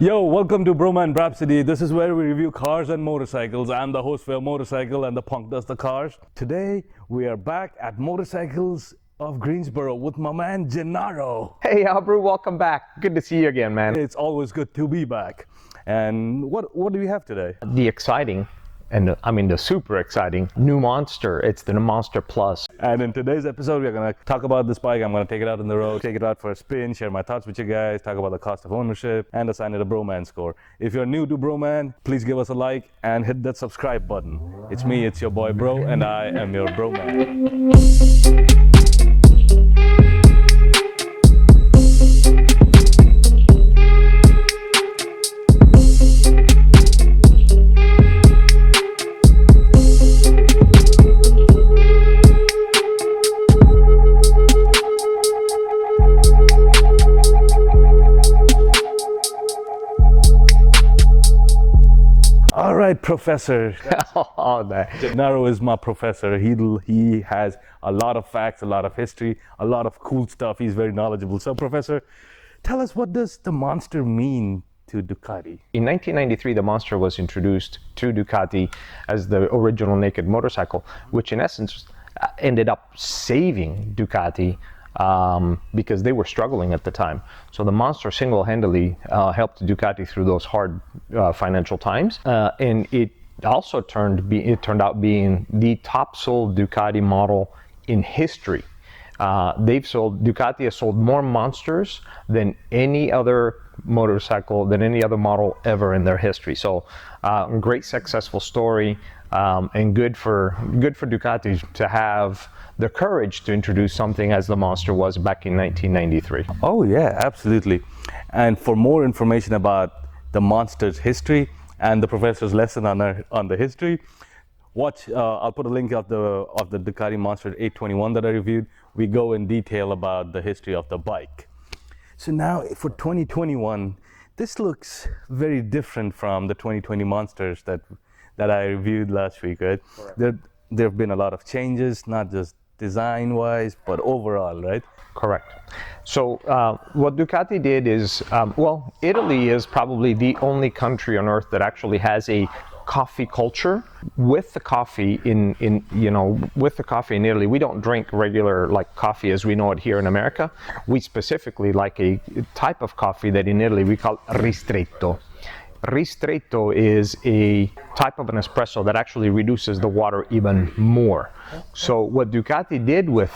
Yo, welcome to Bhroman Braapsody. This is where we review cars and motorcycles. I'm the host for your motorcycle and the punk does the cars. Today, we are back at Motorcycles of Greensboro with my man Gennaro. Hey Albrew, welcome back. Good to see you again, man. It's always good to be back. And what do we have today? The exciting, and the super exciting new Monster. It's the Monster Plus. And in today's episode, we're going to talk about this bike. I'm going to take it out on the road, take it out for a spin, share my thoughts with you guys, talk about the cost of ownership, and assign it a Bhromance score. If you're new to Bhroman, please give us a like and hit that subscribe button. It's me, it's your boy Bro, and I am your Bhroman. All right, Professor. Gennaro is my professor. He has a lot of facts, a lot of history, a lot of cool stuff. He's very knowledgeable. So, Professor, tell us, what does the Monster mean to Ducati? In 1993, the Monster was introduced to Ducati as the original naked motorcycle, which in essence ended up saving Ducati because they were struggling at the time. So the Monster single-handedly helped Ducati through those hard financial times, and it also turned out being the top sold Ducati model in history. Ducati has sold more Monsters than any other motorcycle, than any other model ever in their history. So great successful story, and good for Ducati to have the courage to introduce something as the Monster was back in 1993. Oh yeah, absolutely. And for more information about the Monster's history and the professor's lesson on the history, watch. I'll put a link of the Ducati Monster 821 that I reviewed. We go in detail about the history of the bike. So now for 2021, this looks very different from the 2020 Monsters that I reviewed last week, right? There have been a lot of changes, not just design-wise, but overall, right? Correct. So what Ducati did is, Italy is probably the only country on earth that actually has a coffee culture. With the coffee in Italy, we don't drink regular like coffee as we know it here in America. We specifically like a type of coffee that in Italy we call ristretto. Ristretto is a type of an espresso that actually reduces the water even more. So what Ducati did with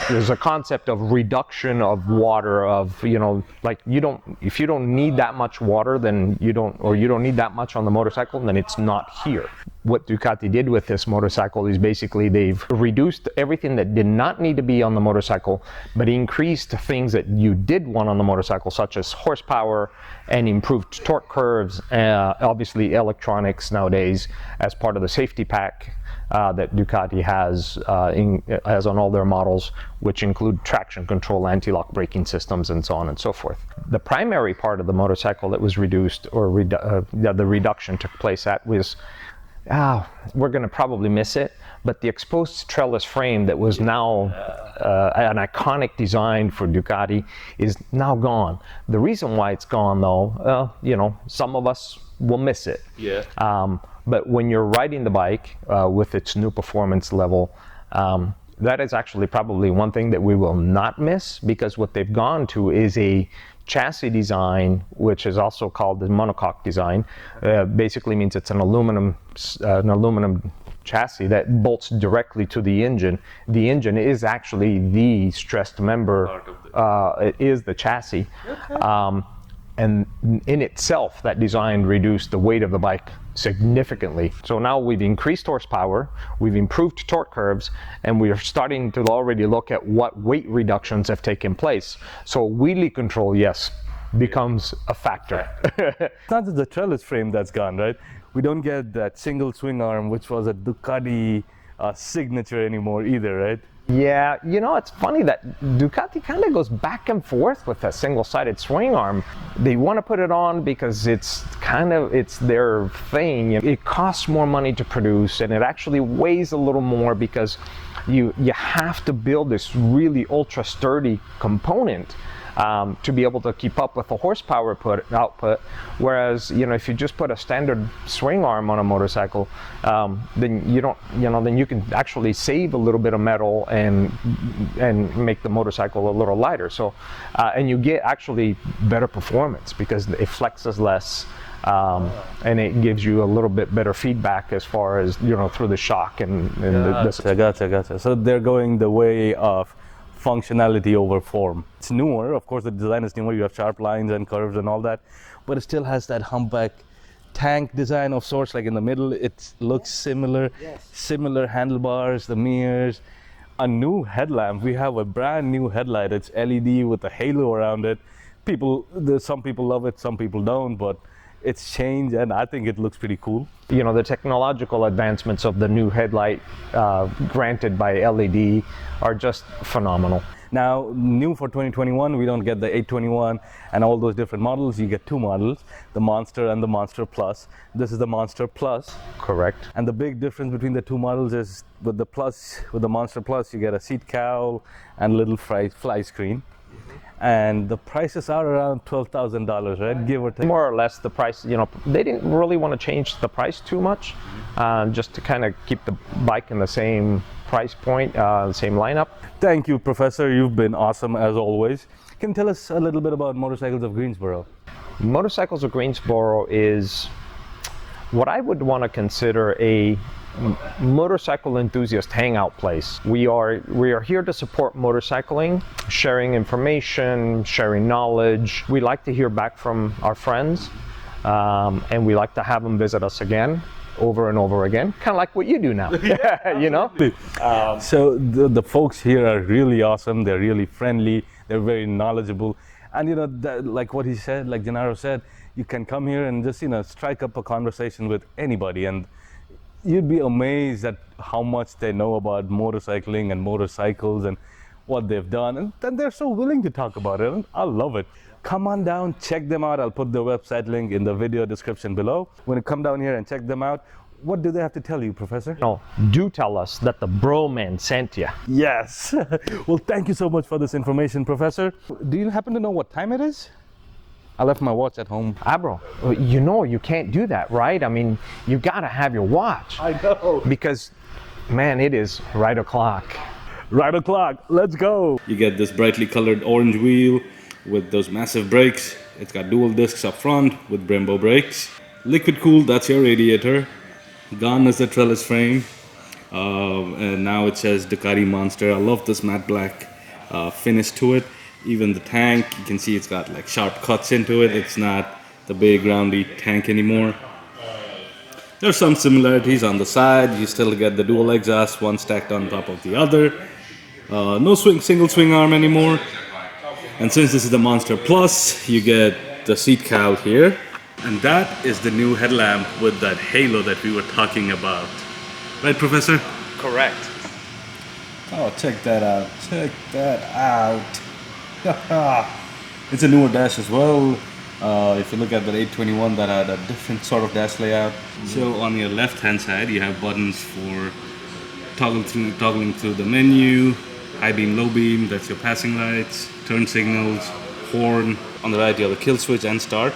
there's a concept of reduction of water, of if you don't need that much water, then you don't need that much on the motorcycle, then it's not here. What Ducati did with this motorcycle is basically they've reduced everything that did not need to be on the motorcycle, but increased things that you did want on the motorcycle, such as horsepower and improved torque curves, obviously electronics nowadays as part of the safety pack that Ducati has on all their models, which include traction control, anti-lock braking systems, and so on and so forth. The primary part of the motorcycle that was reduced, or the reduction took place at, was we're going to probably miss it, but the exposed trellis frame that was now an iconic design for Ducati is now gone. The reason why it's gone, though, some of us will miss it. Yeah. But when you're riding the bike with its new performance level, that is actually probably one thing that we will not miss, because what they've gone to is a chassis design, which is also called the monocoque design. Basically means it's an aluminum chassis that bolts directly to the engine. The engine is actually the stressed member. It is the chassis. Okay. And in itself, that design reduced the weight of the bike significantly. So now we've increased horsepower, we've improved torque curves, and we are starting to already look at what weight reductions have taken place. So wheelie control, yes, becomes a factor. It's not just the trellis frame that's gone, right? We don't get that single swing arm, which was a Ducati signature anymore either, right? Yeah, it's funny that Ducati kind of goes back and forth with a single-sided swing arm. They want to put it on because it's their thing. It costs more money to produce, and it actually weighs a little more because you have to build this really ultra sturdy component to be able to keep up with the horsepower output. Whereas, if you just put a standard swing arm on a motorcycle, then you don't, then you can actually save a little bit of metal and make the motorcycle a little lighter. So, and you get actually better performance because it flexes less. And it gives you a little bit better feedback as far as, through the shock and Gotcha. So they're going the way of functionality over form. It's newer, of course the design is newer, you have sharp lines and curves and all that, but it still has that humpback tank design of sorts, like in the middle it looks similar. Yes. Similar handlebars, the mirrors, a new headlamp. We have a brand new headlight. It's LED with a halo around it. Some people love it, some people don't, but it's changed and I think it looks pretty cool. The technological advancements of the new headlight granted by LED are just phenomenal. Now, new for 2021, we don't get the 821 and all those different models. You get two models, the Monster and the Monster Plus. This is the Monster Plus. Correct. And the big difference between the two models is with the Monster Plus, you get a seat cowl and a little fly screen. And the prices are around $12,000, right? Give or take. More or less the price, they didn't really want to change the price too much, just to kind of keep the bike in the same price point, same lineup. Thank you, Professor. You've been awesome as always. Can you tell us a little bit about Motorcycles of Greensboro? Motorcycles of Greensboro is what I would want to consider a motorcycle enthusiast hangout place. We are here to support motorcycling, sharing information, sharing knowledge. We like to hear back from our friends, and we like to have them visit us again, over and over again, kind of like what you do now. So the folks here are really awesome. They're really friendly. They're very knowledgeable, and like what he said, like Gennaro said, you can come here and just strike up a conversation with anybody, and you'd be amazed at how much they know about motorcycling and motorcycles and what they've done, and then they're so willing to talk about it, and I love it. Come on down, check them out. I'll put the website link in the video description below. When you come down here and check them out, what do they have to tell you, Professor? No, do tell us that the Bhromance sent you. Yes. Well, thank you so much for this information, Professor. Do you happen to know what time it is? I left my watch at home. Bro, you can't do that, right? I mean, you gotta have your watch. I know. Because, man, it is right o'clock. Right o'clock, let's go. You get this brightly colored orange wheel with those massive brakes. It's got dual discs up front with Brembo brakes. Liquid cooled, that's your radiator. Gone is the trellis frame. And now it says Ducati Monster. I love this matte black finish to it. Even the tank, you can see it's got like sharp cuts into it. It's not the big roundy tank anymore. There's some similarities on the side. You still get the dual exhaust, one stacked on top of the other. No single swing arm anymore. And since this is the Monster Plus, you get the seat cowl here. And that is the new headlamp with that halo that we were talking about. Right, Professor? Correct. Oh, check that out. Check that out. It's a newer dash as well. If you look at the 821, that had a different sort of dash layout. So on your left hand side you have buttons for toggling through the menu, high beam, low beam, that's your passing lights, turn signals, horn. On the right you have the kill switch and start.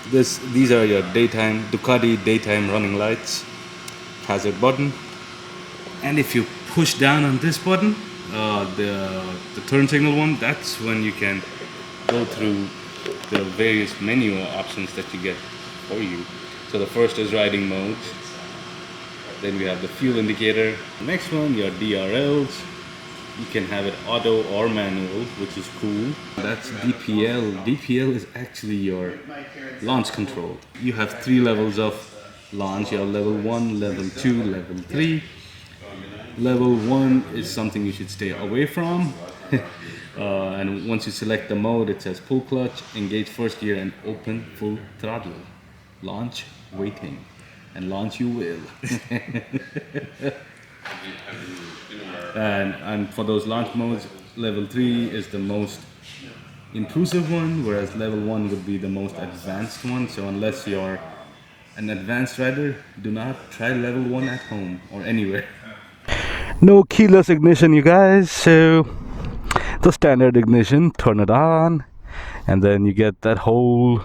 These are your Ducati daytime running lights, hazard button. And if you push down on this button, the turn signal one, that's when you can go through the various menu options that you get for you. So the first is riding modes, then we have the fuel indicator. Next one, your DRLs. You can have it auto or manual, which is cool. That's DPL. DPL is actually your launch control. You have 3 levels of launch. You have level 1, level 2, level 3. Level 1 is something you should stay away from. And once you select the mode, it says pull clutch, engage first gear, and open full throttle. Launch waiting, and launch you will. And for those launch modes, level 3 is the most intrusive one, whereas level 1 would be the most advanced one. So unless you're an advanced rider, do not try level 1 at home or anywhere. No keyless ignition, you guys. So the standard ignition, turn it on, and then you get that whole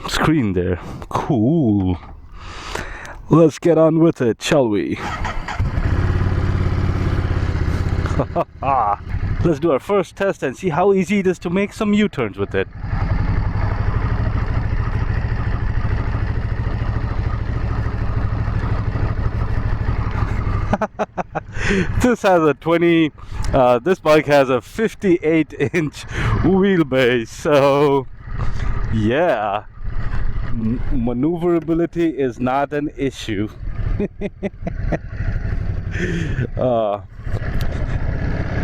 screen there. Cool. Let's get on with it, shall we? Let's do our first test and see how easy it is to make some U-turns with it. This has a this bike has a 58-inch wheelbase, so yeah, maneuverability is not an issue.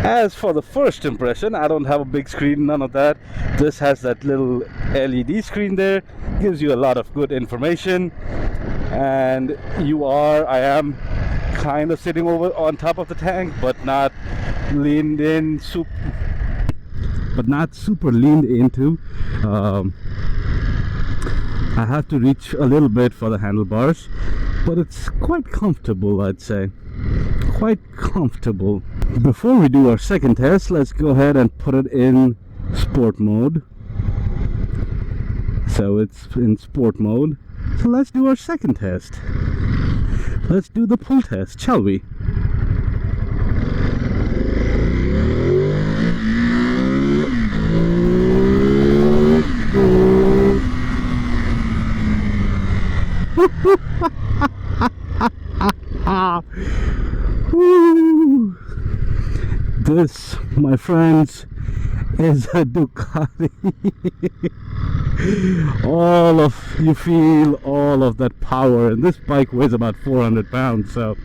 As for the first impression, I don't have a big screen, none of that. This has that little LED screen there, gives you a lot of good information, and I am kind of sitting over on top of the tank, but not leaned in, super leaned into. I have to reach a little bit for the handlebars, but it's quite comfortable, I'd say. Quite comfortable. Before we do our second test, let's go ahead and put it in sport mode. So it's in sport mode. So let's do our second test. Let's do the pull test, shall we? This, my friends, is a Ducati. You feel all of that power, and this bike weighs about 400 pounds, so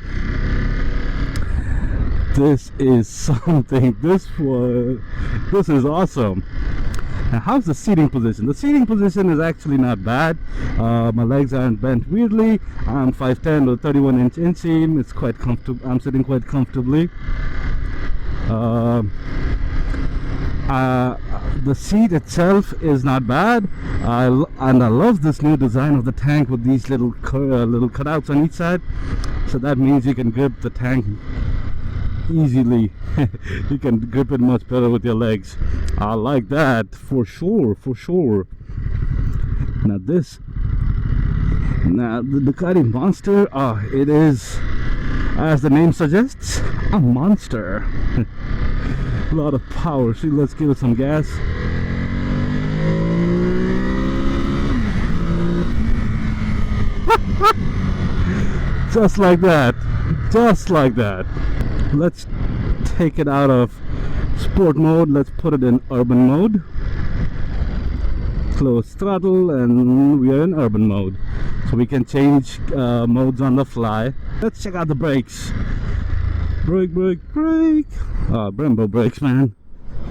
this is something. This is awesome. Now, how's the seating position? The seating position is actually not bad. My legs aren't bent weirdly. I'm 5'10" with 31-inch inseam. It's quite comfortable. I'm sitting quite comfortably. The seat itself is not bad, and I love this new design of the tank with these little cutouts on each side. So that means you can grip the tank easily. You can grip it much better with your legs. I like that for sure. Now the Ducati Monster, it is, as the name suggests, a monster. A lot of power. See, let's give it some gas. Just like that. Let's take it out of sport mode. Let's put it in urban mode. Close throttle, and we are in urban mode, so we can change modes on the fly. Let's check out the brakes. Brake. Brembo brakes, man.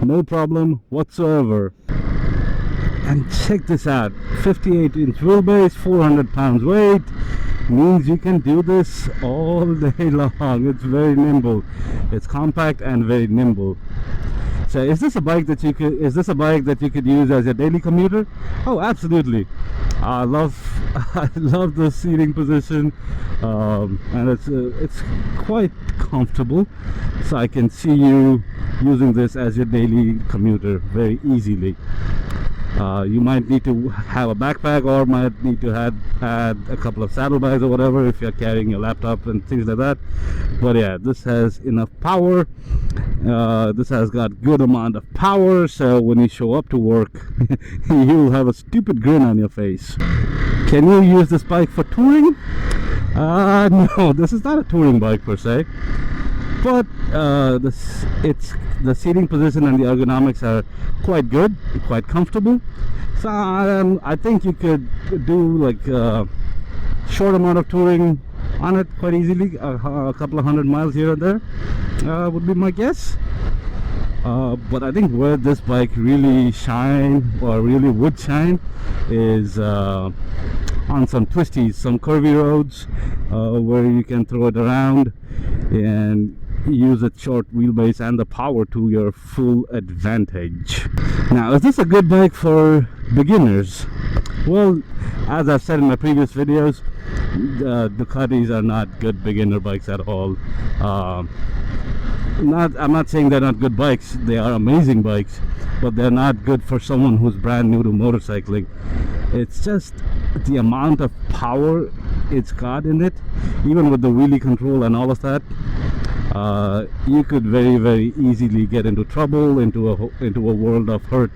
No problem whatsoever. And check this out. 58-inch wheelbase, 400 pounds weight. Means you can do this all day long. It's very nimble. It's compact and very nimble. So is this a bike that you could use as a daily commuter? Oh, absolutely. I love the seating position, and it's quite comfortable. So I can see you using this as your daily commuter very easily. You might need to have a backpack, or might need to add a couple of saddlebags or whatever if you're carrying your laptop and things like that. But yeah, this has enough power. This has got good amount of power, so when you show up to work, you'll have a stupid grin on your face. Can you use this bike for touring? No, this is not a touring bike per se. But the seating position and the ergonomics are quite good, quite comfortable. So I think you could do like a short amount of touring on it quite easily, a couple of 100 miles here and there would be my guess. But I think where this bike really would shine is on some twisties, some curvy roads where you can throw it around and use its short wheelbase and the power to your full advantage. Now, is this a good bike for beginners? Well, as I've said in my previous videos, Ducatis are not good beginner bikes at all. I'm not saying they're not good bikes. They are amazing bikes, but they're not good for someone who's brand new to motorcycling. It's just the amount of power it's got in it, even with the wheelie control and all of that. You could very easily get into trouble, into a world of hurt,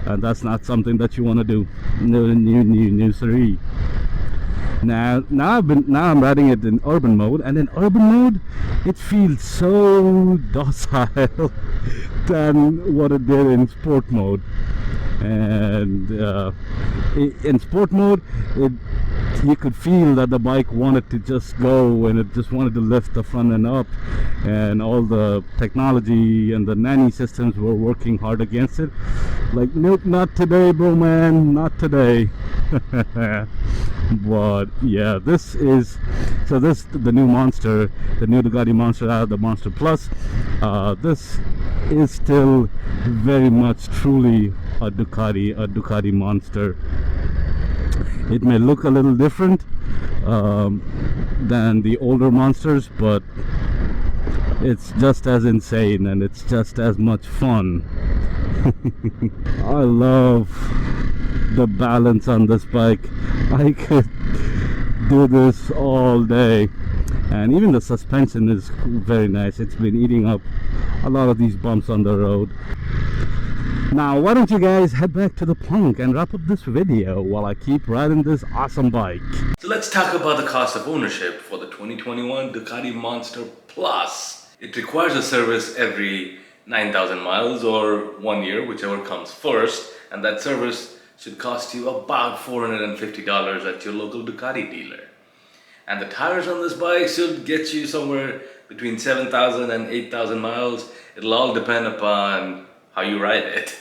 and that's not something that you want to do. No, siree. Now I'm riding it in urban mode, and in urban mode, it feels so docile than what it did in sport mode. And in sport mode, you could feel that the bike wanted to just go, and it just wanted to lift the front end up, and all the technology and the nanny systems were working hard against it. Like, nope, not today, bro, man, not today. But yeah, the new Monster, the new Ducati Monster, the Monster Plus. This is still very much truly a Ducati Monster. It may look a little different than the older Monsters, but it's just as insane and it's just as much fun. I love the balance on this bike. I could do this all day, and even the suspension is very nice. It's been eating up a lot of these bumps on the road. Now why don't you guys head back to the punk and wrap up this video while I keep riding this awesome bike. So let's talk about the cost of ownership for the 2021 Ducati Monster Plus. It requires a service every 9,000 miles or 1 year, whichever comes first, and that service should cost you about $450 at your local Ducati dealer. And the tires on this bike should get you somewhere between 7,000 and 8,000 miles. It'll all depend upon how you ride it.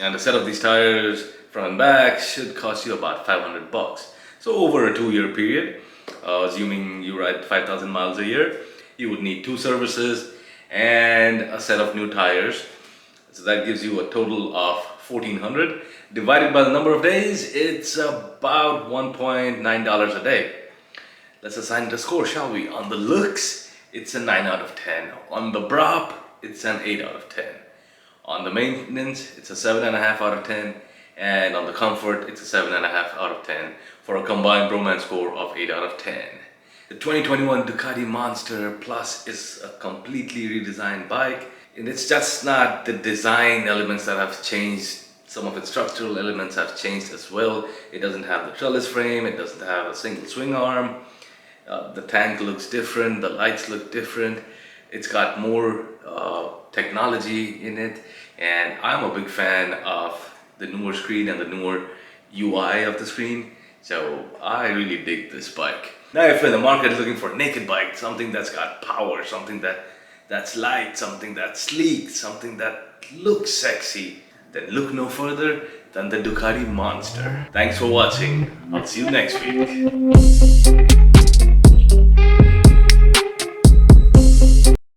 And a set of these tires, front and back, should cost you about 500 bucks. So over a 2-year period, assuming you ride 5,000 miles a year, you would need 2 services and a set of new tires. So that gives you a total of 1,400. Divided by the number of days, it's about $1.9 a day. Let's assign it a score, shall we? On the looks, it's a 9 out of 10. On the Braap, it's an 8 out of 10. On the maintenance, it's a 7.5 out of 10. And on the comfort, it's a 7.5 out of 10 for a combined Bhromance score of 8 out of 10. The 2021 Ducati Monster Plus is a completely redesigned bike, and it's just not the design elements that have changed. Some of its structural elements have changed as well. It doesn't have the trellis frame, it doesn't have a single swing arm. The tank looks different, the lights look different. It's got more technology in it, and I'm a big fan of the newer screen and the newer UI of the screen. So I really dig this bike. Now if you're in the market looking for a naked bike, something that's got power, something that's light, something that's sleek, something that looks sexy, then look no further than the Ducati Monster. Thanks for watching. I'll see you next week.